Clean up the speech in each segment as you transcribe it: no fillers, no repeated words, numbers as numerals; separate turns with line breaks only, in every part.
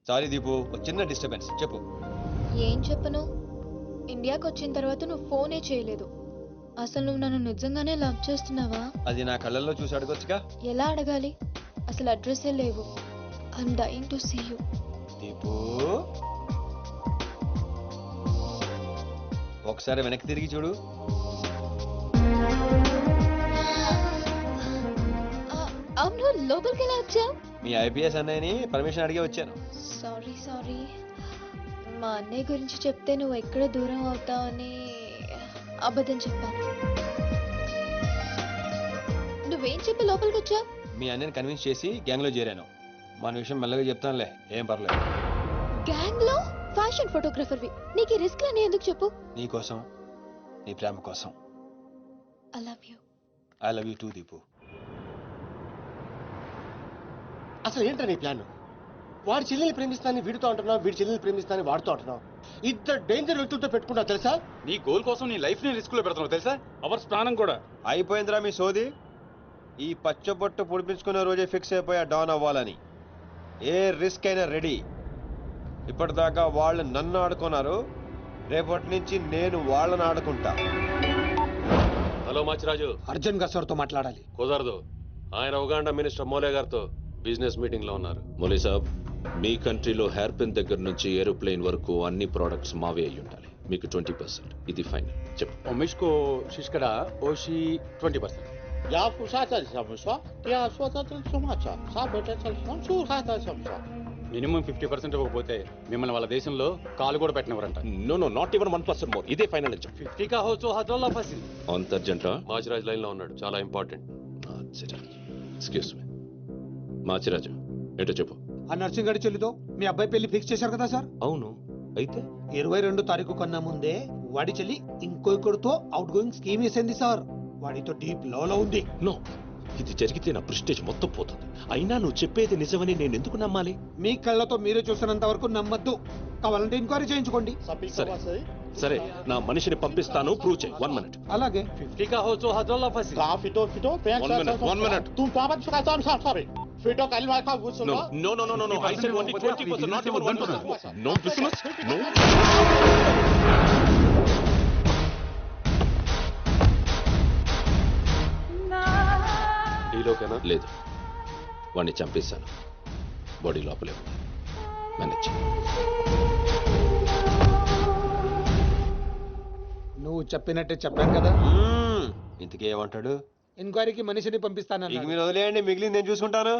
Sorry Deepu, ఒక చిన్న disturbance. చెప్పు.
ఏం చెప్పను? ఇండియాకి వచ్చిన తర్వాత నువ్వు ఫోనే చేయలేదు. అసలు నువ్వు నన్ను నిజంగానే లవ్ చేస్తున్నావా?
అది నా కళ్ళల్లో చూసి అడగొచ్చుగా.
ఎలా అడగాలి? అసలు అడ్రస్సే లేవు. I am dying to see you.
Deepu, ఒకసారి వెనక్కి తిరిగి చూడు.
అవును, లోపలికి ఎలా వచ్చావు?
మీ ఐపీఎస్ అన్నయ్యని పర్మిషన్ అడిగే వచ్చాను.
సారీ. మా అన్నయ్య గురించి చెప్తే నువ్వు ఎక్కడ దూరం అవుతావని అబద్ధం చెప్పాను. నువ్వేం చెప్పి లోపలికి వచ్చావు?
మీ అన్నయ్యని కన్విన్స్ చేసి గ్యాంగ్ లో చేరాను. మన విషయం మెల్లగా చెప్తానులే, ఏం పర్లేదు.
గ్యాంగ్ లో? ఫ్యాషన్ ఫోటోగ్రఫర్వి, నీకు ఈ రిస్క్ అని ఎందుకు చెప్పు?
నీ కోసం, నీ ప్రేమ కోసం.
I love you.
I love you two Deepu.
అసలు ఏంటో నీ ప్లాన్? వాడి చెల్లెల్ని ప్రేమిస్తానని వీడితో అంటున్నావు, వీడి చెల్లెల్ని ప్రేమిస్తానని వాడితో అంటున్నావు. ఇద్దరు డేంజర్ వ్యక్తులతో పెట్టుకున్నావు తెలుసా?
నీ గోల్ కోసం నీ లైఫ్ ని రిస్క్ లో పెడుతున్నావు తెలుసా? అవర్స్ ప్రాణం కూడా.
అయిపోయిందిరా మీ సోది. ఈ పచ్చబొట్టు పొడిపించుకునే రోజే ఫిక్స్ అయిపోయా డాన్ అవ్వాలని. ఏ రిస్క్ అయినా రెడీ. ఇప్పటిదాకా వాళ్ళు నన్ను ఆడుకున్నారు, రేపటి నుంచి నేను వాళ్ళని ఆడుకుంటా.
హలో మాచిరాజు,
అర్జున్ గారు సార్తో మాట్లాడాలి.
కుదరదు. ఆయన ఉగాండా మినిస్టర్ మోలే గారితో బిజినెస్ మీటింగ్ లో ఉన్నారు.
మోలీ సాబ్, మీ కంట్రీలో హెయిర్ పిన్ దగ్గర నుంచి ఏరోప్లేన్ వరకు అన్ని ప్రోడక్ట్స్ మావే అయి ఉండాలి. మీకు 20%. ఇది ఫైనల్. చెప్పు.
ఒమిష్కో శిష్కడ ఓషి 20%.
యా పుషాచల్ సమస్య యా స్వతత్ర సమాచ సాబెటచల్ సమస్య.
మినిమం 50% ఇవ్వకపోతే మిమ్మల్ని వాళ్ళ దేశంలో కాలు కూడా పెట్టినవరంట.
No not even 1% more. ఇదే ఫైనల్ అని చెప్పు.
50 కా హోచో హజోల్లా ఫసి.
అంత అర్జెంటా?
మాచిరాజ్ లైన్ లో ఉన్నాడు, చాలా ఇంపార్టెంట్.
Excuse me. మాచిరాజు, ఏంటో చెప్పు.
ఆ నర్సింగ్ గడి చెల్లితో మీ అబ్బాయి పెళ్లి ఫిక్స్ చేశారు కదా సార్?
అవును, అయితే
22 తారీఖు కన్నా ముందే వాడి చెల్లి ఇంకొకరితో అవుట్ గోయింగ్ స్కీమ్ వేసింది సార్. వాడితో డీప్ లో ఉంది.
నో, ఇది జరిగితే నా ప్రెస్టేజ్ మొత్తం పోతుంది. అయినా నువ్వు చెప్పేది నిజమని నేను ఎందుకు నమ్మాలి?
మీ కళ్ళతో మీరే చూసినంత వరకు నమ్మద్దు. కావాలంటే ఎంక్వైరీ చేయించుకోండి.
సరే, నా మనిషిని పంపిస్తాను, ప్రూవ్ చేయి. 1 minute.
అలాగే
50 కా హోచో హజోల్లా ఫసి.
One minute. No. I said only 20%, not even 1%. No business. No.
డీలోకేనా?
లేదు, వాడిని చంపేశాను. బాడీ లోపలే ఉంది. మేనేజ్.
నువ్వు చెప్పినట్టే చెప్పాను కదా.
ఇంతకీ ఏమంటాడు?
ఎంక్వైరీకి మనిషిని పంపిస్తాను.
ఇక మీరు వదిలేయండి, మిగిలింది నేను చూసుకుంటాను.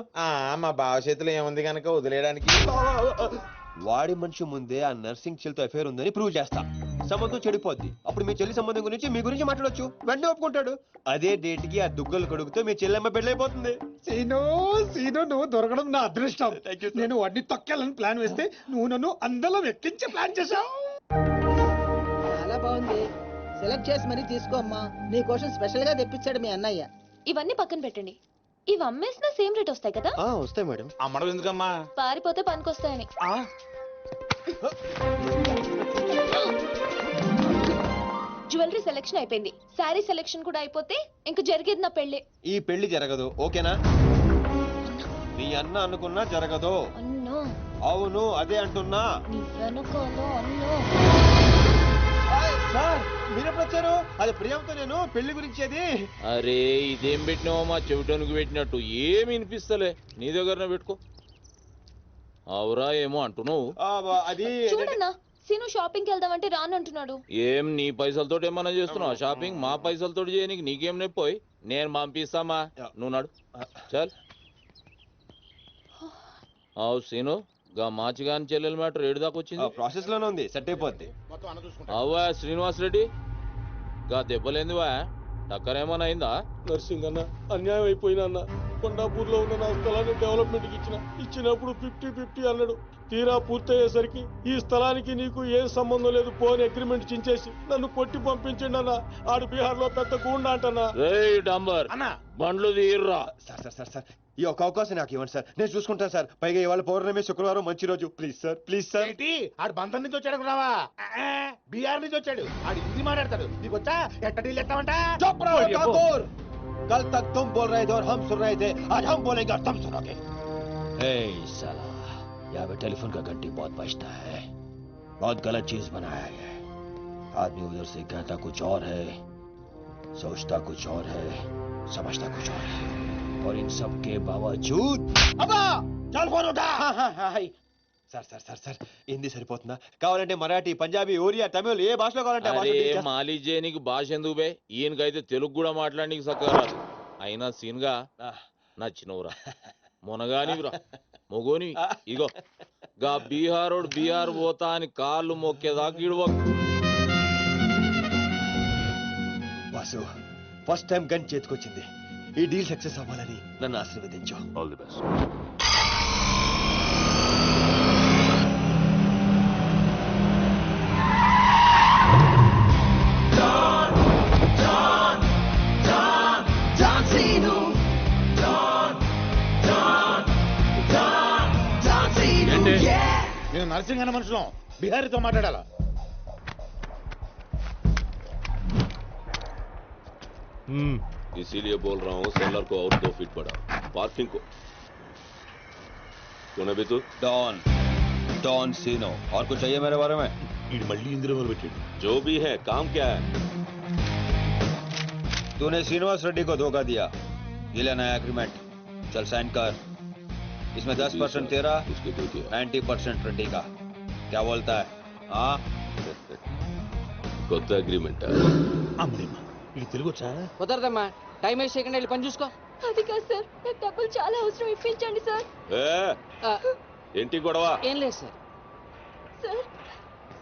మా బావ చేతిలో ఏముంది కనుక వదిలేయడానికి.
వాడి మనిషి ముందే ఆ నర్సింగ్ చెల్లితో అఫేర్ ఉందని ప్రూవ్ చేస్తా. సంబంధం చెడిపోద్ది. అప్పుడు మీ చెల్లి సంబంధం గురించి మీ గురించి మాట్లాడొచ్చు. వెంటనే ఒప్పుకుంటాడు. అదే డేట్ కి ఆ దుగ్గలు కొడుకుతో మీ చెల్లెమ్మ పెళ్ళైపోతుంది.
సీను నువ్వు దొరకడం నా అదృష్టం.
Thank you, sir.
నేను వాడిని తొక్కాలని ప్లాన్ వేస్తే నువ్వు నన్ను అందలో ఎక్కించే ప్లాన్ చేశావు.
చాలా బాగుంది. సెలెక్ట్ చేసి మరీ తీసుకో అమ్మా. నీ కోసం స్పెషల్ గా తెప్పించాడు మీ అన్నయ్య.
ఇవన్నీ పక్కన పెట్టండి. ఇవి అమ్మేసిన సేమ్ రేట్ వస్తాయి కదా?
వస్తాయి మేడం.
అమ్మడం ఎందుకమ్మా?
పారిపోతే పనికొస్తాయని. జ్యువెలరీ సెలెక్షన్ అయిపోయింది. శారీ సెలెక్షన్ కూడా అయిపోతే ఇంక జరిగేది నా పెళ్లి.
ఈ పెళ్లి జరగదు, ఓకేనా? నీ అన్న అనుకున్నా జరగదు.
అన్నో.
అవును, అదే అంటున్నా.
నీ వెనుకోలో అన్నో.
సార్, మీరెప్పుడు వచ్చారు? అది ప్రియాంతో నేను పెళ్లి గురించి. అది
అరే, ఇదేం పెట్టినావో మా చెవిటానికి పెట్టినట్టు ఏమి వినిపిస్తలే. నీ దగ్గరనే పెట్టుకో. అవురా ఏమో అంటున్నావు.
అది
చూడన్నా, సీను షాపింగ్కి వెళ్దామంటే రానంటున్నాడు.
ఏం నీ పైసలతో ఏమన్నా చేస్తున్నావు షాపింగ్? మా పైసలతో చేయనీకి నీకేం నొప్పోయి? నేను పంపిస్తామా, నువ్వు నాడు. చల్. అవు సీను, గా మాచిగాని చెల్లెల మ్యాటర్ ఏడు దాకా వచ్చింది?
ప్రాసెస్ లోనే ఉంది, సెట్ అయిపోద్ది.
అవ్వా శ్రీనివాస్ రెడ్డి, గా దెబ్బలేందివా? టక్కరేమన్నా అయిందా?
నర్సింగ్ అన్న, అన్యాయం అయిపోయినా అన్న. కొండాపూర్ లో ఉన్న నా స్థలాన్ని డెవలప్మెంట్ కి ఇచ్చినప్పుడు 50-50 అన్నాడు. తీరా పూర్తయ్యేసరికి ఈ స్థలానికి నీకు ఏం సంబంధం లేదు పోని అగ్రిమెంట్ చించేసి నన్ను కొట్టి పంపించండి అన్న. ఆడు బీహార్ లో పెద్ద గూండా అంటన్నా.
రేయ్ డంబర్, బండ్లు తీర్రా.
సార్ ఈ ఒక అవకాశం నాకు ఇవ్వండి సార్, నేను చూసుకుంటాను సార్. పైగా ఇవాళ పౌర్ణమి, శుక్రవారం మంచి రోజు. Please sir.
ఆడు బంధం నుంచి వచ్చాడు రావా? బీహార్ నుంచి వచ్చాడు. ఆడు హిందీ మాట్లాడతాడు. నీకు వచ్చా? ఎట్ట డీల్ ఎత్తామంట?
कल तक तुम बोल रहे थे और हम सुन रहे थे, आज हम बोलेंगे और तुम सुनोगे.
ఏయ్ సాలా,
यहाँ पे टेलीफोन का घंटी बहुत बजता है। बहुत गलत चीज बनाया है। आदमी उधर से कहता कुछ और है, सोचता कुछ और है, समझता कुछ और है, और इन सब के बावजूद
అబ్బా చాలు ఫోన్ ఉంటా
sir sir sir sir Hindi సరిపోతుందా? కావాలంటే మరాఠీ, పంజాబీ, ఒరియా, తమిళ్ ఏ భాషలో కావాలంటే ఆ భాషలో
అరే
teach చేస్తా.
మాలిజే నీకు భాష ఎందుకు బే? ఈయనకైతే తెలుగు కూడా మాట్లాడనీకి చక్కగా రాదు. అయినా సీన్గా నచ్చినవురా, మొనగానివిరా, మొగోని. ఇగో గా బీహారోడు బీహార్ పోతా అని కాళ్ళు మొక్కేదాకా ఇడవకు.
వాసు, ఫస్ట్ టైం గన్ చేతికొచ్చింది. ఈ డీల్ సక్సెస్ అవ్వాలని నన్ను ఆశీర్వదించు.
All the best.
నేను నర్సింగ్ అన్న మనుషులం, బిహారీతో మాట్లాడాలా?
इसीलिए बोल रहा हूँ सेलर को और 2 फीट बढ़ाओ, पार्किंग को. कौन है बे तू?
डॉन सीनो. और कुछ चाहिए मेरे बारे में?
వీడు మళ్ళీ ఇందులో మొదలు పెట్టాడు.
जो भी है काम क्या है?
तूने श्रीनिवास रेड्डी को धोखा दिया. ये लेना है एग्रीमेंट. चल साइन कर. इसमें 10% तेरा,
उसके दे दिया.
90% रेड्डी का. क्या बोलता है? हाँ,
కొత్త అగ్రిమెంట్.
అమ్మేమ్మా ఇది తెలుగు వచ్చా?
కుదరదమ్మా, టైం వేస్ట్ చేయకుండా వెళ్ళి పని చూసుకో.
అది కాదు సార్, నాకు డబ్బులు చాలా అవసరం, ఇప్పించండి సార్.
ఏంటి గొడవ?
ఏం లేదు సార్.
సార్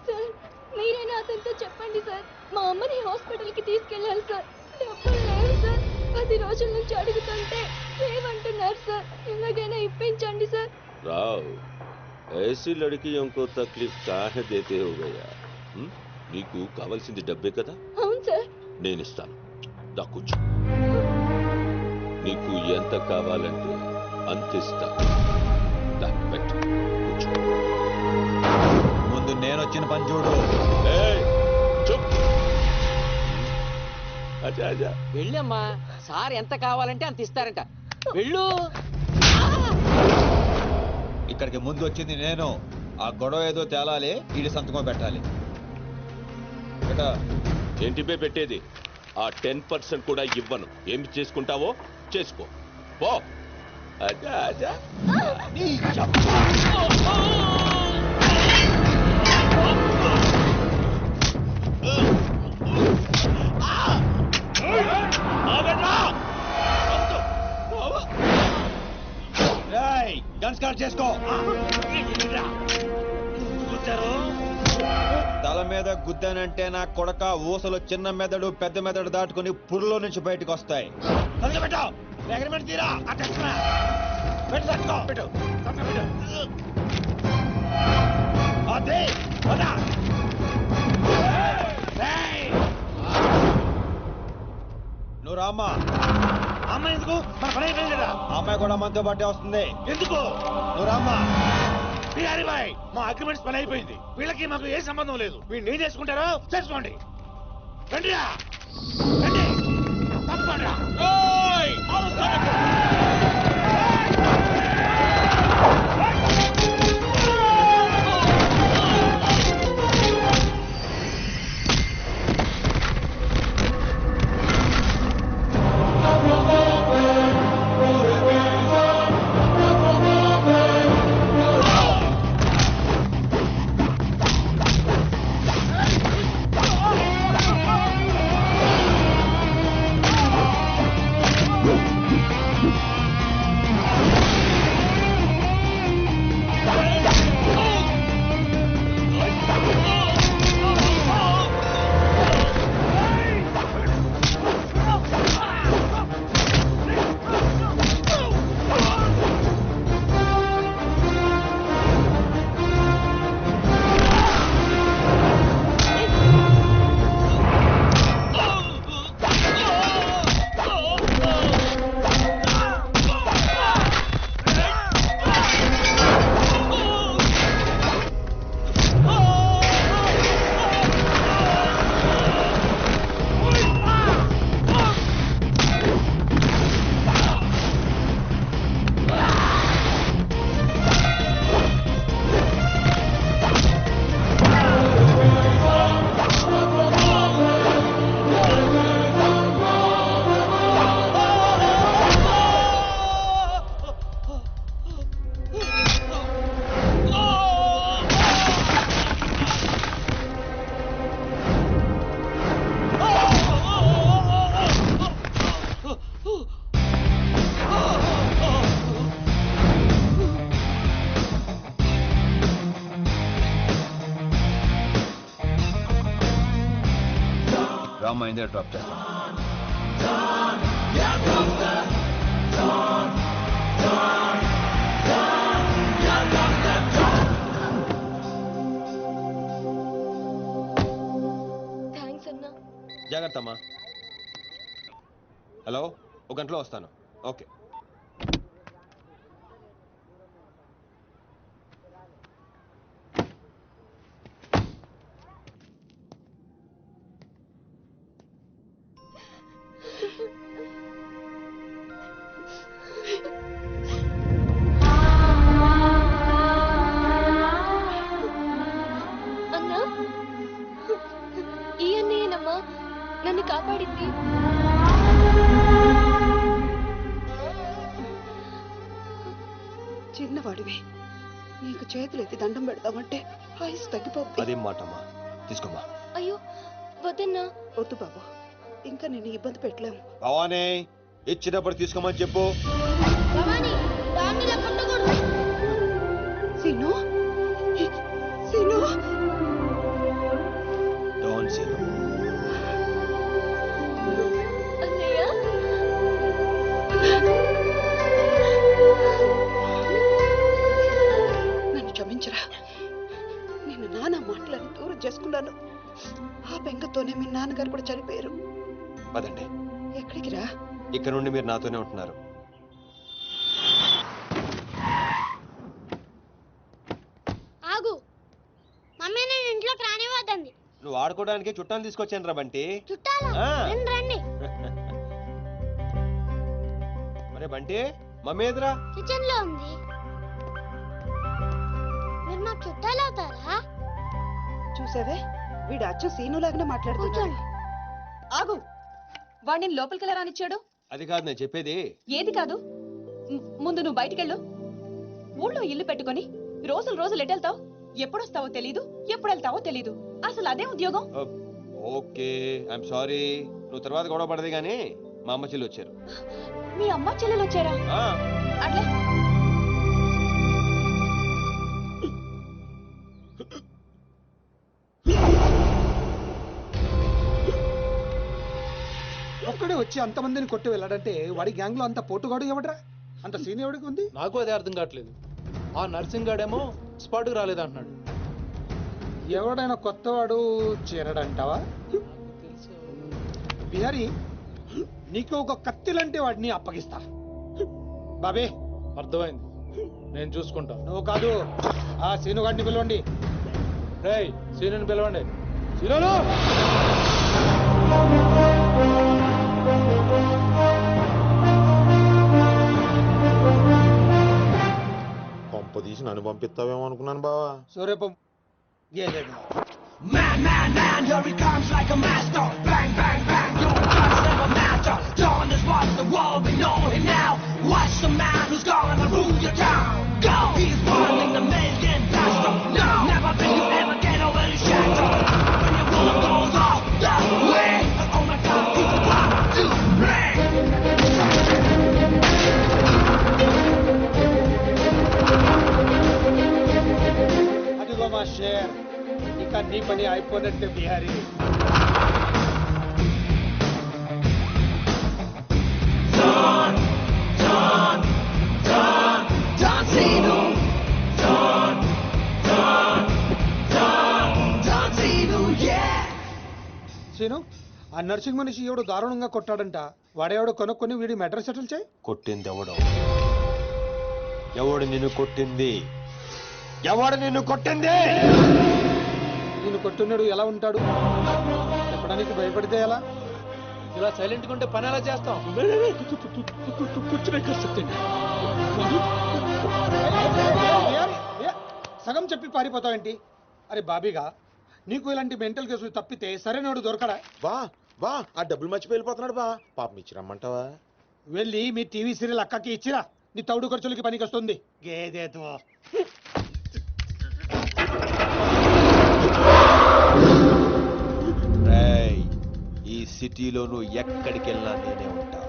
సార్ మీరైనా అతనితో చెప్పండి సార్, మా అమ్మని హాస్పిటల్కి తీసుకెళ్ళాలి సార్. డబ్బులు లేవు సార్, 10 రోజుల నుంచి అడుగుతుంటే లేవంటున్నారు సార్. ఎలాగైనా ఇప్పించండి సార్.
రావ్, ऐसी लड़कियों को तकलीफ काहे देते हो गया? నీకు కావాల్సింది డబ్బే కదా?
అవును సార్.
నేను ఇస్తాను, దా కూర్చో. నీకు ఎంత కావాలంటే అంత ఇస్తా. దా పెట్టు, కూర్చో.
ముందు నేను వచ్చిన పని చూడు.
ఏయ్, చుప్. అచ్చా అచ్చా.
వెళ్ళమ్మా, సార్ ఎంత కావాలంటే అంత ఇస్తారంట. వెళ్ళు.
ఇక్కడికి ముందు వచ్చింది నేను. ఆ గొడవ ఏదో తేలాలి, ఈడి సంతకం పెట్టాలి.
ఏంటి బే పెట్టేది? ఆ 10% కూడా ఇవ్వను. ఏమి చేసుకుంటావో చేసుకో, పో. అచ్చా అచ్చా.
గన్ స్టార్ట్ చేసుకో. తల మీద గుద్దానంటే నా కొడక ఊసలు చిన్న మెదడు పెద్ద మెదడు దాటుకుని పుర్లో నుంచి బయటకు వస్తాయి. నువ్వు రామ్మా.
అమ్మాయి ఎందుకు? మన పని అయిపోయింది కదా.
అమ్మాయి కూడా మనతో పాటే వస్తుంది.
ఎందుకు?
నువ్వు రామ్మా.
బిహారీ బాయ్, మా అగ్రిమెంట్స్ పని అయిపోయింది. వీళ్ళకి మాకు ఏ సంబంధం లేదు. వీళ్ళు ఏం చేసుకుంటారో చేసుకోండి. రండిరా, రండి, తప్పకుండా.
అమ్మ ఇందే డ్రాప్ చేస్తాను.
థ్యాంక్స్ అన్నా.
జాగ్రత్త అమ్మా. హలో, ఒక గంటలో వస్తాను. ఓకే.
అన్నా, ఈ అన్నయ్యనమ్మా నన్ను కాపాడింది.
చిన్నవాడివి, నీకు చేతులు ఎత్తి దండం పెడతామంటే ఆయుస్ తగ్గిపోద్ది.
అదేం మాట అమ్మా, తీసుకోమ్మా.
అయ్యో వద్దన్నా.
వద్దు బాబు, ఇంకా నిన్ను ఇబ్బంది పెట్టలేము.
భవానీ, ఇచ్చినప్పుడు తీసుకోమని చెప్పు.
Seenu, Seenu,
don't see.
అన్నయ్య,
నన్ను క్షమించరా. నిన్ను నాన్న మాటలని దూరం చేసుకున్నాను. ఆ బెంగతోనే మీ నాన్నగారు కూడా చనిపోయారు.
పదండి.
ఎక్కడికి రా?
ఇక్కడ నుండి మీరు నాతోనే ఉంటున్నారు.
ఆగు. మమ్మీ నేను ఇంట్లోకి రానివ్వద్దండి.
నువ్వు ఆడుకోవడానికి చుట్టాలు తీసుకొచ్చాను రా బంటి.
చుట్టాలా?
ఆ.
రండి రండి.
మరే బంటి, మమ్మీ ఎదురా?
కిచెన్ లో ఉంది. మీరు మాకు చుట్టాలు అవుతారా?
చూసావే, వీడు అచ్చు సీనులాగానే మాట్లాడుతున్నాడు.
ఆగు, వాడిని లోపలికి రానిచ్చాడు.
అది కాదు నేను చెప్పేది.
ఏది కాదు? ముందు నువ్వు బయటికెళ్ళు. ఊళ్ళో ఇల్లు పెట్టుకొని రోజులు రోజులు ఎటెళ్తావు? ఎప్పుడొస్తావో తెలీదు, ఎప్పుడు వెళ్తావో తెలీదు. అసలు అదే ఉద్యోగం.
Okay, I'm sorry. నువ్వు తర్వాత గొడవ పడదు కానీ మా అమ్మ చెల్లి వచ్చారు.
మీ అమ్మ చెల్లెలు వచ్చారా? అట్లా
ఒక్కడే వచ్చి అంతమందిని కొట్టి వెళ్ళాడంటే వాడి గ్యాంగ్ లో అంత పోటుగాడు ఎవడరా? అంత సీన్ ఎవడికి ఉంది?
నాకు అదే అర్థం కావట్లేదు. ఆ నర్సింగ్ గాడేమో స్పాట్కి రాలేదంటున్నాడు.
ఎవడైనా కొత్తవాడు చేరడంటావా? బిహారీ, నీకు ఒక కత్తి లాంటి వాడిని అప్పగిస్తా. బాబే,
అర్థమైంది, నేను చూసుకుంటా.
నువ్వు కాదు, ఆ సీనుగాడిని పిలవండి.
రేయ్, సీనుని పిలవండి. సీనును!
పంప తీసి నన్ను పంపిస్తావేమో అనుకున్నాను బావా.
సూర్యపం
Man, man, man, here he comes like a master. Bang, bang, bang, your guns never matter. Dawn is what the world, we know him now. Watch the man who's gonna rule your town. Go! He's running the million faster. No! Never think you ever get over his shadow. When your bullet goes off the way, oh my God, he's about to break.
అదిగో మా share, ఇక నీ పని అయిపోయినట్టే Bihari. Scene, ఆ nursing మనిషి ఎవడు దారుణంగా కొట్టాడంట. వాడేవాడు కొనుక్కొని వీడి మెటర్ సెటిల్ చేయి.
కొట్టింది ఎవడు? ఎవడు నిన్ను కొట్టింది? ఎవడు నిన్ను కొట్టింది?
నిన్ను కొట్టున్నాడు ఎలా ఉంటాడు చెప్పడానికి భయపడితే ఎలా?
ఇలా సైలెంట్గా ఉంటే పని ఎలా చేస్తాం?
సగం చెప్పి పారిపోతావేంటి? అరే బాబీగా, నీకు ఇలాంటి మెంటల్ కేసులు తప్పితే సరైనోడు దొరకడా?
బా ఆ డబ్బులు మర్చిపోయి వెళ్ళిపోతున్నాడు బా. పాపం ఇచ్చిరమ్మంటావా?
వెళ్ళి మీ టీవీ సీరియల్ అక్కకి ఇచ్చిరా, నీ తౌడు ఖర్చులకి పనికి వస్తుంది. గేదేతో
ఈ సిటీలో నువ్వు ఎక్కడికి వెళ్ళినా నేనే ఉంటా.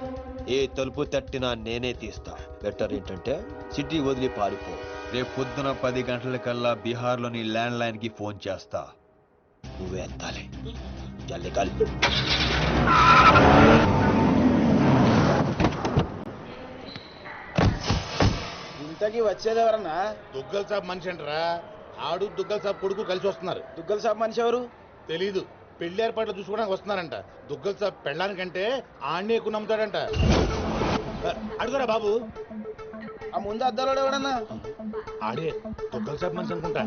ఏ తలుపు తట్టినా నేనే తీస్తా. బెటర్ ఏంటంటే సిటీ వదిలి పారిపో. రేపు పొద్దున 10 గంటలకల్లా బీహార్లోని ల్యాండ్ లైన్ కి ఫోన్ చేస్తా. నువ్వే ఎత్తాలి.
चल निकल
ఇంతకీ వచ్చేది ఎవరన్నా?
దుగ్గల్ సాబ్ మనిషి అంటరా. ఆడు దుగ్గల్ సాబ్ కొడుకు కలిసి వస్తున్నారు.
దుగ్గల్ సాబ్ మనిషి ఎవరు?
తెలీదు. పెళ్లి ఏర్పాట్లు చూసుకోవడానికి వస్తున్నారంట. దుగ్గల్ సాబ్ పెళ్ళానికంటే ఆడిని ఎక్కువ నమ్ముతాడంట. అడుగురా బాబు.
ఆ ముందు అద్దాలో ఎవడన్నా?
ఆడే దుగ్గల్ సాబ్ మనిషి అనుకుంటా.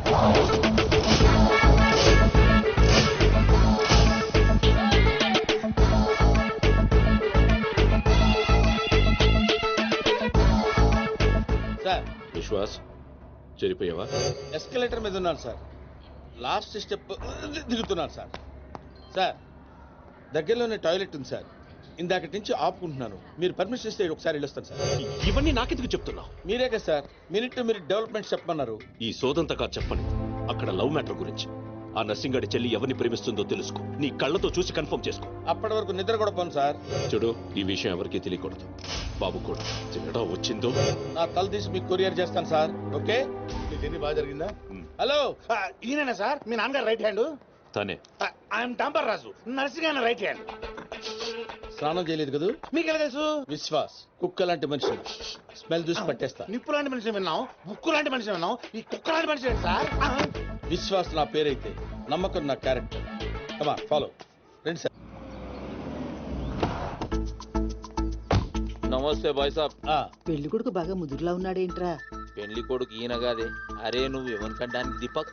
సార్
విశ్వాస్ చెరిపోయావా?
ఎస్కలేటర్ మీద ఉన్నాను సార్. లాస్ట్ స్టెప్ దిగుతున్నాను సార్. సార్ దగ్గరలోనే టాయిలెట్ ఉంది సార్. ఇందాకటి నుంచి ఆపుకుంటున్నాను. మీరు పర్మిషన్ ఇస్తే ఒకసారి వెళ్ళొస్తాను సార్.
ఇవన్నీ నాకెందుకు చెప్తున్నావు?
మీరే కదా sir minute to minute development చెప్పమన్నారు.
ఈ సోదంతగా చెప్పండి. అక్కడ లవ్ మ్యాటర్ గురించి. ఆ నర్సింగాడి చెల్లి ఎవరిని ప్రేమిస్తుందో తెలుసుకో. నీ కళ్ళతో చూసి కన్ఫర్మ్ చేసుకో.
అప్పటి వరకు నిద్ర కూడా పోను సార్.
చూడు, ఈ విషయం ఎవరికీ తెలియకూడదు. బాబు కూడా తేడా వచ్చిందో
నా తల తీసి మీకు కొరియర్ చేస్తాను సార్. ఓకే?
నీకు బాగా జరిగిందా?
హలో,
ఈయన సార్ మీ నాన్నగారు రైట్ హ్యాండ్.
తనే.
I'm tamper Raju, nursing right hand.
స్నానం చేయలేదు కదా?
మీకు ఎలా తెలుసు?
విశ్వాస్ కుక్క లాంటి మనిషి. స్మెల్ చూసి పట్టేస్తా.
నిప్పు లాంటి మనిషి విన్నాం, బుక్కు లాంటి మనిషి విన్నాం, ఈ కుక్క లాంటి మనిషి ఏంటి సార్?
విశ్వాస్ నా పేరైతే నమ్మకం నా క్యారెక్టర్. కమా ఫాలో. రండి సార్.
నమస్తే బాయ్ సాబ్.
పెళ్లి కొడుకు బాగా ముదురులా ఉన్నాడేంట్రా?
పెళ్లి కొడుకు ఈయన కాదే. అరే నువ్వు ఎవరికంటానికి దీపక్.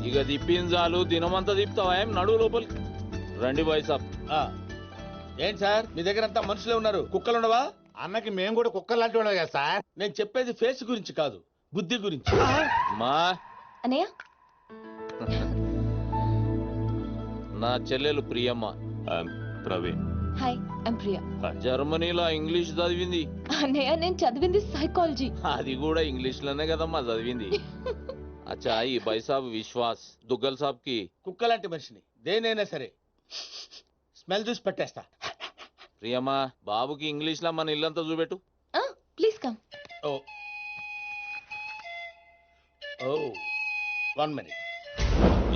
ఇక దిప్పింది చాలు, దినమంతా దిప్తావా? ఏం నడువు లోపలికి రండి బాయ్ సాబ్.
ఏంటి సార్ మీ దగ్గర అంతా మనుషులే ఉన్నారు, కుక్కలు ఉండవా?
అన్నకి మేము కూడా కుక్కలు లాంటి వాళ్ళం కదా సార్.
నేను చెప్పేది ఫేస్ గురించి కాదు, బుద్ధి గురించి.
మా
అన్నయ్య
నా చెల్లెలు ప్రియమ్మ.
ప్రవీణ్.
Hi I'm Priya.
జర్మనీలో ఇంగ్లీష్ చదివింది.
అన్నయ్య నేను చదివింది సైకాలజీ.
అది కూడా ఇంగ్లీష్ లోనే కదమ్మా చదివింది. అచ్చా ఈ బాయ్ సాబ్ విశ్వాస్ దుగ్గల్ సాబ్ కి
కుక్క లాంటి మనిషిని దేనైనా సరే స్మెల్ చూసి పట్టేస్తా.
ప్రియమ్మా బాబుకి ఇంగ్లీష్ లో మన ఇల్లంతా చూపెట్టు.
Please come.
ఓ ఓ 1 minute.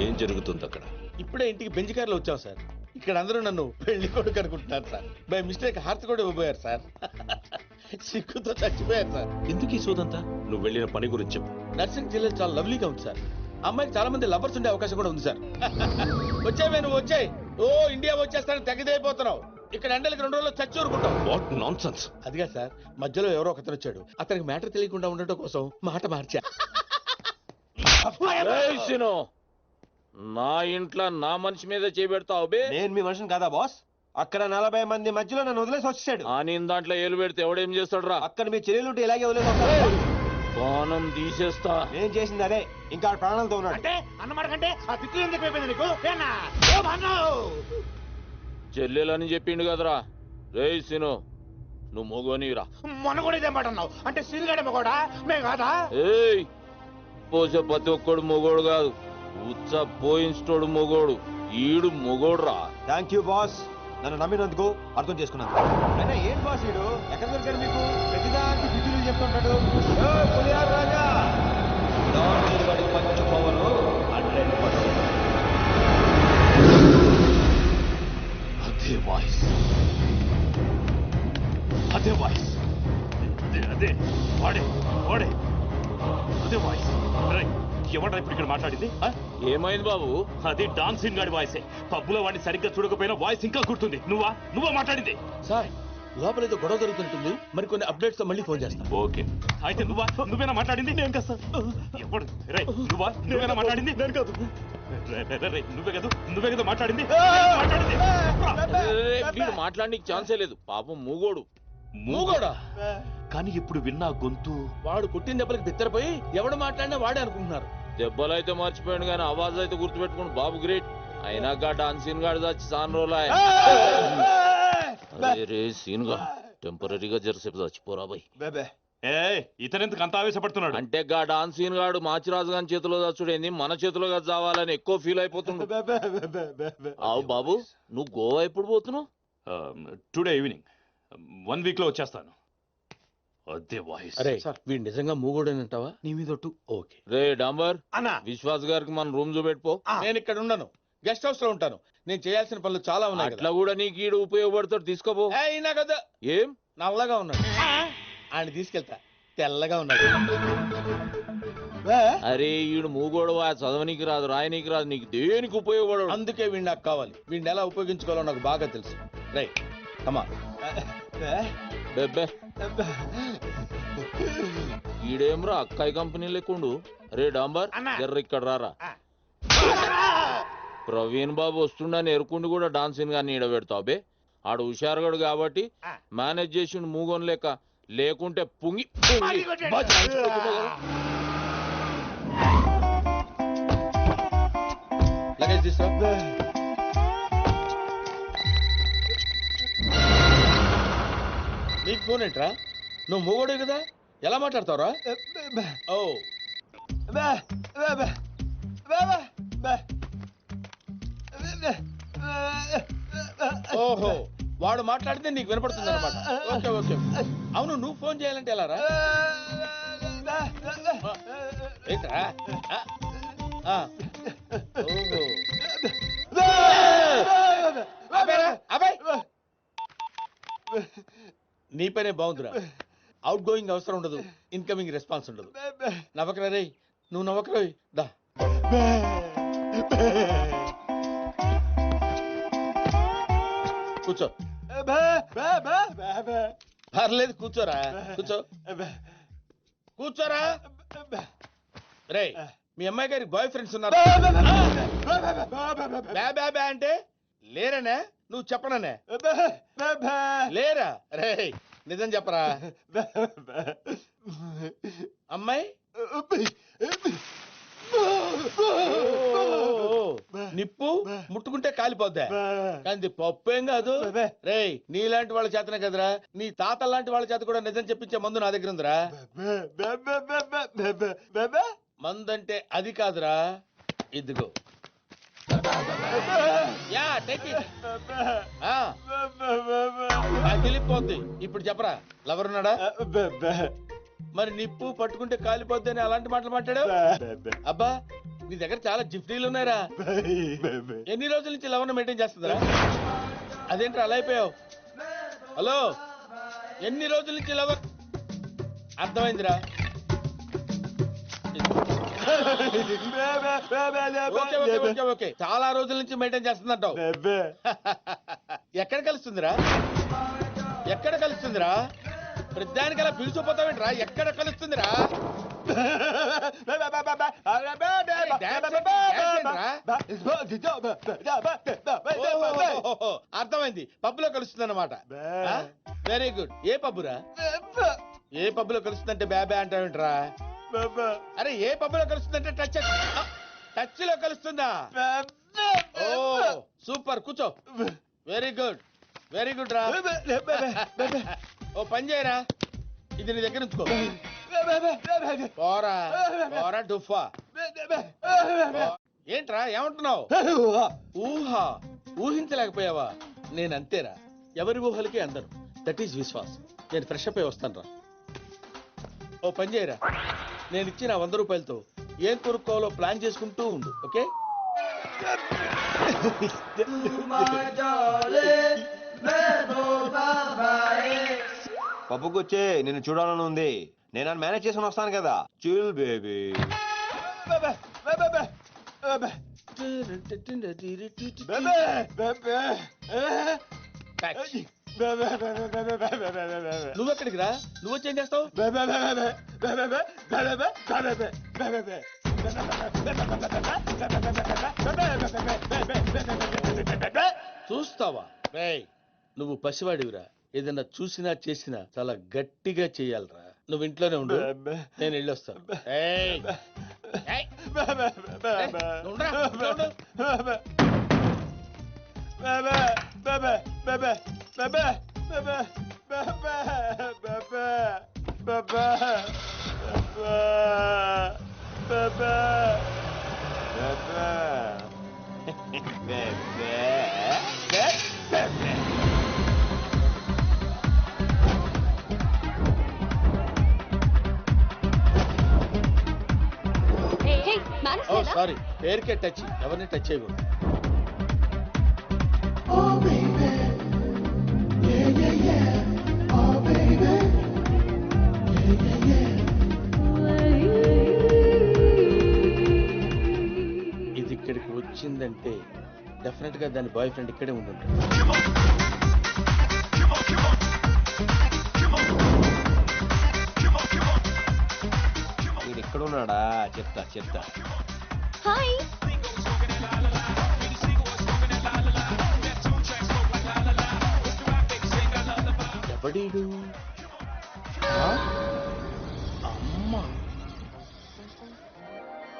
ఏం జరుగుతుంది అక్కడ?
ఇప్పుడే ఇంటికి బెంచ్ కార్లో వచ్చాం సార్. ఇక్కడ అందరూ నన్ను పెళ్లి కొడుకు అనుకుంటున్నారు సార్. బై మిస్టేక్ హార్ట్ కూడా ఇవ్వబోయారు సార్. సిగ్గుతో చచ్చిపోయారు సార్.
ఎందుకు ఈ సోదంతా? నువ్వు వెళ్ళిన పని గురించి చెప్పు.
నర్సింగ్ జిల్లా చాలా లవ్లీగా ఉంది సార్. అమ్మాయికి చాలా మంది లవర్స్ ఉండే అవకాశం కూడా ఉంది సార్. వచ్చావే నువ్వు వచ్చాయి. ఓ ఇండియా వచ్చేస్తానని తెగదైపోతున్నావు. ఇక్కడ ఎండలకి 2 రోజులు చచ్చి ఊరుకుంటావు.
What nonsense.
అదిగా సార్ మధ్యలో ఎవరో ఒకతను వచ్చాడు. అతనికి మ్యాటర్ తెలియకుండా ఉండటం కోసం మాట మార్చా.
నా ఇంట్లో నా మనిషి మీద చేపెడతావు బే.
నేను మీ మనిషిని కాదా బాస్? అక్కడ 40 మంది మధ్యలో నన్ను వదిలేసి వచ్చాడు.
ఆ నేను దాంట్లో ఏలు పెడితే ఎవడేం చేస్తాడు రా?
అక్కడ మీ చెల్లెలుంటే ఇలాగే వదిలేసి
బాణం తీసేస్తా.
నేను చేసింది అదే. ఇంకా ప్రాణాలతో ఉన్నాడు.
అంటే అన్నమాట కంటే ఆ పిక్కులు ఎందుకు అయిపోయింది నీకు?
చెల్లెలని చెప్పిండు కదరా. రేయ్ సిను నువ్వు మొగోనిరా.
మొన్న కూడా ఇదే మాట అన్నావు. అంటే సీన్గాడే కూడా మేము కాదా?
ఏయ్ పోసే ప్రతి ఒక్కడు మొగోడు కాదు, ఉచ్చ పోయిన్స్టోడు మొగోడు. ఈడు మొగోడు రా.
థ్యాంక్ యూ బాస్, నన్ను నమ్మినందుకు. అర్థం చేసుకున్నాను. అయినా ఏం బాస్ ఈడు ఎక్కడ దొరికాడు మీకు? ప్రతిదానికి విధులు చెప్తుంటాడు. రాజా పంచు పవన్ 100%.
అదే వాయిస్, అదే వాయిస్, అదే అదే వాడే వాడే అదే వాయిస్. ఎవడ్రా ఇప్పుడు ఇక్కడ మాట్లాడింది?
ఏమైంది బాబు?
అది డాన్సింగ్ గాడి వాయిసే. పబ్బులో వాడిని సరిగ్గా చూడకపోయినా వాయిస్ ఇంకా గుర్తుంది. నువ్వా మాట్లాడింది?
సార్ లోపల ఏదో గొడవ జరుగుతుంటుంది. మరి కొన్ని అప్డేట్స్ తో మళ్ళీ ఫోన్ చేస్తాను.
ఓకే అయితే నువ్వేనా మాట్లాడింది? నేను కదా సార్. ఎవడు నువ్వేనా మాట్లాడింది? నేను కాదు. నువ్వే కదా మాట్లాడింది.
వీడు మాట్లాడడానికి ఛాన్సే లేదు. పాపం మూగోడు.
మూగోడా?
కానీ ఇప్పుడు విన్నా గొంతు.
వాడు కొట్టిన దెబ్బలకి బిత్తరపోయి ఎవడు మాట్లాడినా వాడే అనుకుంటున్నారు.
దెబ్బలైతే మర్చిపోయాడు కానీ ఆవాజ్ అయితే గుర్తుపెట్టుకోండి. బాబు గ్రేట్. అయినా గా డాన్సీన్ గాడు చచ్చి సాన్ రోజులు. రే సీన్ గా టెంపరీగా జరసేపు చచ్చిపోరా బాయ్.
ఇతనెందుకు అంత ఆవేశపడుతున్నాడు?
అంటే గా డాన్సీన్ గాడు మాచిరాజు గారి చేతిలో చచ్చుడేంది మన చేతిలో చావాలని ఎక్కువ ఫీల్ అయిపోతుండు. అవు బాబు నువ్వు గోవా ఎప్పుడు పోతున్నావు?
Today evening. 1 వీక్ లో వచ్చేస్తాను.
అదే వాయిస్.
అరే వీడు నిజంగా మూగోడేనంటావా?
నీ మీద ఒట్టు.
ఓకే.
రే డాంబర్
అన్నా
విశ్వాస్ గారికి మన రూమ్ చూపెట్టుకో.
నేను ఇక్కడ ఉండను, గెస్ట్ హౌస్ లో ఉంటాను. నేను చేయాల్సిన పనులు చాలా ఉన్నాయి.
అట్లా కూడా నీకు ఈడు ఉపయోగపడతాడు, తీసుకోపో.
అయినా కదా
ఏం
నల్లగా ఉన్నాడు, ఆయన తీసుకెళ్తా. తెల్లగా ఉన్నాడు.
అరే ఈడు మూగోడవా, చదవనీకి రాదు, రాయనీకి రాదు, నీకు దేనికి ఉపయోగపడడు.
అందుకే వీడు నాకు కావాలి. వీడిని ఎలా ఉపయోగించుకోవాలో నాకు బాగా తెలుసు. రైట్ కమా.
బెబ్బే ఈడేమ్రా అక్కాయి కంపెనీ లేకుండు. రే డాంబర్ జర్ర ఇక్కడ రారా. ప్రవీణ్ బాబు వస్తుండని ఎరుకుండి కూడా డాన్సింగ్ గాని ఈడబెడతావు బే. ఆడు హుషారుగాడు కాబట్టి మేనేజ్ చేసిండు మూగోన్ లేక, లేకుంటే పుంగి
లగేజ్ తీసుకురా. నీకు ఫోన్ ఏంట్రా? నువ్వు మూగోడే కదా, ఎలా మాట్లాడతావురా? ఓ ఓహో, వాడు మాట్లాడితే నీకు వినపడుతుంది అనమాట. Okay okay. అవును, నువ్వు ఫోన్ చేయాలంటే ఎలా రా? ఏంట్రా? ఓహో, అబ్బాయి నీ పనే బాగుందిరా. అవుట్ గోయింగ్ అవసరం ఉండదు, ఇన్కమింగ్ రెస్పాన్స్ ఉండదు. నవ్వకరా రే, నువ్వు నవ్వకరా. దా కూర్చో. పర్లేదు కూర్చోరా, కూర్చో. కూర్చోరా. రే మీ అమ్మాయి గారికి బాయ్ ఫ్రెండ్స్ ఉన్నారు? బ్యా అంటే లేరనే? నువ్వు చెప్పననే? లేరా? రే నిజం చెప్పరా. అమ్మాయి నిప్పు ముట్టుకుంటే కాలిపోద్దా? కానీ పప్పేం కాదు. రే నీలాంటి వాళ్ళ చేతనే కదరా, నీ తాత లాంటి వాళ్ళ చేత కూడా నిజం చెప్పించే మందు నా దగ్గర ఉందిరా. మందంటే అది కాదురా, ఇదిగో. Yeah take it. తెలిపోద్ది. ఇప్పుడు చెప్పరా, లవర్ ఉన్నాడా? మరి నిప్పు పట్టుకుంటే కాలిపోద్ది అని అలాంటి మాటలు మాట్లాడావు? అబ్బా నీ దగ్గర చాలా జిఫ్టీలు ఉన్నాయరా. ఎన్ని రోజుల నుంచి లవర్ మెయింటైన్ చేస్తుందిరా? అదేంట్రా అలా అయిపోయావు? హలో, ఎన్ని రోజుల నుంచి లవర్? అర్థమైందిరా. ఓకే, చాలా రోజుల నుంచి మెయింటైన్ చేస్తుందంటావు. ఎక్కడ కలుస్తుందిరా? ఎక్కడ కలుస్తుందిరా? ప్రతిదానికి అలా పిలిచిపోతావేంట్రా? ఎక్కడ కలుస్తుందిరా? అర్థమైంది, పబ్బులో కలుస్తుంది అన్నమాట. Very good. ఏ పబ్బురా? ఏ పబ్బులో కలుస్తుందంటే బ్యాబా అంటావేంట్రా? అరే ఏ పబ్బులో కలుస్తుందంటే టచ్ లో కలుస్తుందా? ఓ సూపర్, కూర్చో. వెరీ గుడ్, వెరీ గుడ్ రా. ఓ పని చేయరా, ఇది నీ దగ్గర ఉంచుకో. పోరా పోరా డుఫా. ఏంట్రా ఏమంటున్నావు? ఊహా ఊహించలేకపోయావా? నేను అంతేరా, ఎవరి ఊహలకి అందను. That is Vishwas. నేను ఫ్రెష్ అప్ అయి వస్తాను రా. ఓ పని చేయరా, నేను ఇచ్చిన 100 రూపాయలతో ఏం కొనుక్కోవాలో ప్లాన్ చేసుకుంటూ ఉండు. ఓకే?
పప్పుకొచ్చే నిన్ను చూడాలని ఉంది. నేను మేనేజ్ చేసుకుని వస్తాను కదా. Chill baby.
నువ్వెక్కడికి రా? నువ్వొచ్చేం చేస్తావు? చూస్తావా? నువ్వు పసివాడివిరా. ఏదన్నా చూసినా చేసినా చాలా గట్టిగా చెయ్యాలరా. నువ్వు ఇంట్లోనే ఉండు, నేను వెళ్ళొస్తాను.
హే మేనేజ్
ఓ
లేదా
సారీ పేరుకే టచ్ ఎవరిని టచ్ చేయకూడదు ఇది ఇక్కడికి వచ్చిందంటే డెఫినెట్ గా దాని బాయ్ ఫ్రెండ్ ఇక్కడే ఉండుంటాడు
వీడు ఎక్కడున్నాడా చెప్తా చెప్తా
హాయ్
ఎవడీడు అమ్మా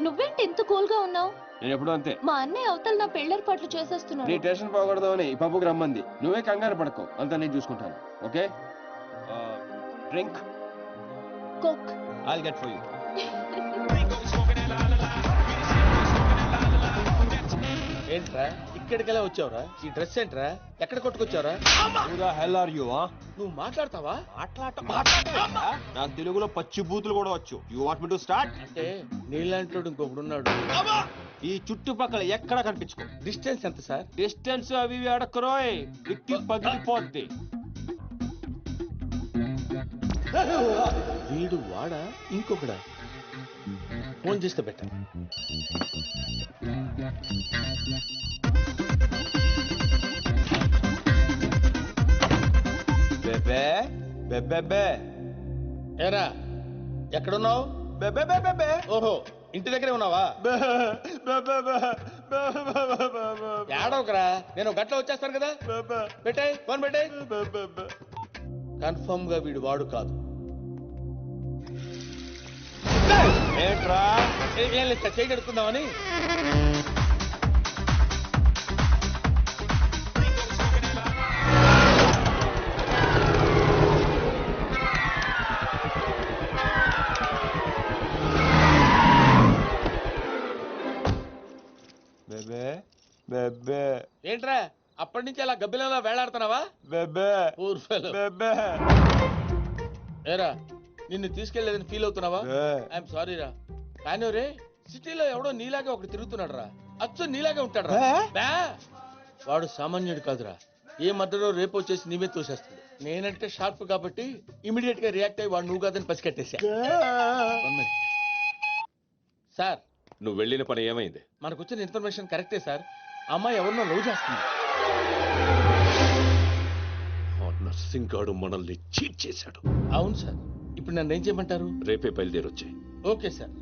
నువ్వేంటి ఇంత కూల్ గా ఉన్నావు
నేను ఎప్పుడు అంతే
మా అన్నయ్య అవతల నా పెళ్ళేర్పాట్లు
నీ
చేసేస్తున్నాడు
టెన్షన్ పోకూడదామని ఈ పప్పుకి రమ్మంది నువ్వే కంగారు పడకు అంతా నేను చూసుకుంటాను okay drink
coke
I'll get for you
ఏంట్రా ఇక్కడికెలా వచ్చావురా ఈ డ్రెస్ ఏంట్రా ఎక్కడ కొట్టుకొచ్చావురా
Who the hell are you, huh?
నువ్వు మాట్లాడతావా
నాకు తెలుగులో పచ్చి బూతులు కూడా వచ్చు you want me to start
అంటే నీలాంటి ఇంకొకడు ఉన్నాడు
ఈ చుట్టుపక్కల ఎక్కడ కనిపించుకో
డిస్టెన్స్ ఎంత సార్
డిస్టెన్స్ అవి ఇవి అడక్కరోయ్ పిక్కి పగిలిపోద్ది
వీడు వాడా ఇంకొకడా ఫోన్ చేస్తే బెటర్
బెబే బెబెబే
ఏరా ఎక్కడున్నావు
బెబే బెబెబే
ఓహో ఇంటి దగ్గరే ఉన్నావా ఏడవకరా నేను గట్ల వచ్చేస్తాను కదా పెట్టాయి ఫోన్ పెట్టాయి కన్ఫర్మ్ గా వీడు వాడు కాదు
ఏంట్రా
ఏం లేదు సార్ చేయి కడుక్కుందామని
బెబే బెబే
ఏంట్రా అప్పటి నుంచి అలా గబ్బిలంలా వేలాడుతున్నావా
బెబే బెబే
ఏరా నిన్ను తీసుకెళ్లేదని ఫీల్ అవుతున్నావా ఐఎమ్ సారీ రా కానీ రే సిటీలో ఎవడో నీలాగా ఒకటి తిరుగుతున్నాడు రా అచ్చు నీలాగా ఉంటాడు రా వాడు సామాన్యుడు కాదురా ఏ మధ్యలో రేపు వచ్చేసి నీవే తోసేస్తాడు నేనంటే షార్ప్ కాబట్టి ఇమీడియట్ గా రియాక్ట్ అయ్యి వాడు నువ్వు కాదని పసికట్టేశా సార్
నువ్వు వెళ్ళిన పని ఏమైంది
మనకు వచ్చిన ఇన్ఫర్మేషన్ కరెక్టే సార్ అమ్మాయి ఎవరినో లవ్ చేస్తుంది
నర్సింగ్ గాడు మనల్ని చీట్ చేశాడు
అవును సార్ ఇప్పుడు నన్ను ఏం చేయమంటారు
రేపే బయలుదేరొచ్చాయి
ఓకే సార్